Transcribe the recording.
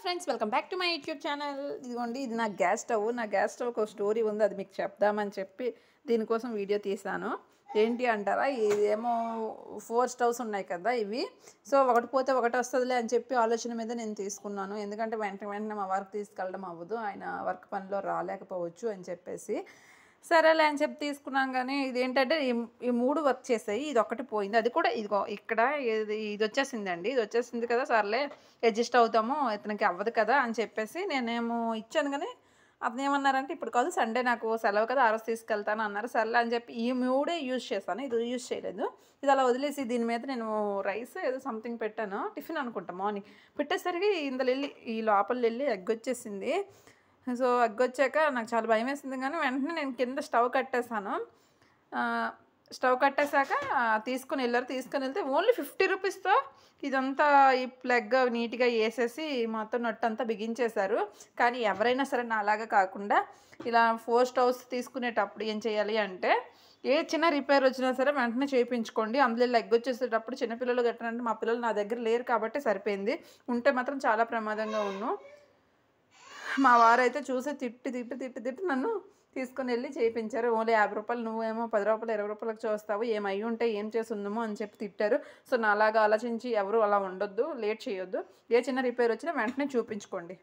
Friends welcome back to my YouTube channel. ఇదిగోండి, ఇది నా గ్యాస్ స్టవ్. నా గ్యాస్ స్టవ్ ఒక స్టోరీ ఉంది, అది మీకు చెప్దామని చెప్పి దీనికోసం వీడియో తీసాను. ఏంటి అంటారా, ఇదేమో 4 స్టవ్స్ ఉన్నాయి కదా ఇవి. సో ఒకటి పోతే ఒకటి వస్తుందిలే అని చెప్పి ఆలోచన మీద నేను తీసుకున్నాను. ఎందుకంటే వెంటనే మా వర్క్ తీసుకెళ్ళడం అవ్వదు, ఆయన వర్క్ పనిలో రాలేకపోవచ్చు అని చెప్పేసి సరేలే అని చెప్పి తీసుకున్నాం. కానీ ఇదేంటంటే ఈ 3 వర్క్ చేసాయి, ఇది ఒకటి పోయింది. అది కూడా ఇదిగో ఇక్కడ ఇది వచ్చేసిందండి. ఇది వచ్చేసింది కదా, సర్లే అడ్జస్ట్ అవుతాము, ఇతనికి అవ్వదు కదా అని చెప్పేసి నేనేమో ఇచ్చాను. కానీ అతను ఏమన్నారంటే, ఇప్పుడు కాదు సండే నాకు సెలవు కదా, ఆ రోజు తీసుకెళ్తాను అన్నారు. సర్లే అని చెప్పి ఈ 3 యూజ్ చేశాను, ఇది యూజ్ చేయలేదు. ఇది అలా వదిలేసి దీని మీద నేను రైస్ ఏదో సంథింగ్ పెట్టాను, టిఫిన్ అనుకుంటా. మార్నింగ్ పెట్టేసరికి ఇందులో వెళ్ళి ఈ లోపల వెళ్ళి ఎగ్ వచ్చేసింది. సో ఎగ్ వచ్చాక నాకు చాలా భయం వేసింది. కానీ వెంటనే నేను కింద స్టవ్ కట్టేసాను. స్టవ్ కట్టేశాక తీసుకుని వెళ్తే ఓన్లీ 50 రూపీస్తో ఇదంతా ఈ ప్లగ్ నీట్గా వేసేసి మొత్తం నట్టంతా బిగించేశారు. కానీ ఎవరైనా సరే నా అలాగా కాకుండా ఇలా 4 స్టవ్స్ తీసుకునేటప్పుడు ఏం చేయాలి అంటే, ఏ చిన్న రిపేర్ వచ్చినా సరే వెంటనే చేయించుకోండి. అందులో లెగ్ వచ్చేసేటప్పుడు చిన్నపిల్లలు కట్టారంటే, మా పిల్లలు నా దగ్గర లేరు కాబట్టి సరిపోయింది, ఉంటే మాత్రం చాలా ప్రమాదంగా ఉన్నాను. మా వారైతే చూసి తిట్టి నన్ను తీసుకుని వెళ్ళి చేయించారు. ఓన్లీ 50 రూపాయలు, నువ్వేమో 10 రూపాయలు 20 రూపాయలకు చూస్తావు, ఏమై ఉంటే ఏం చేసి ఉందేమో అని చెప్పి తిట్టారు. సో నా అలాగా ఆలోచించి ఎవరు అలా ఉండొద్దు, లేట్ చేయొద్దు. ఏ చిన్న రిపేర్ వచ్చినా వెంటనే చూపించుకోండి.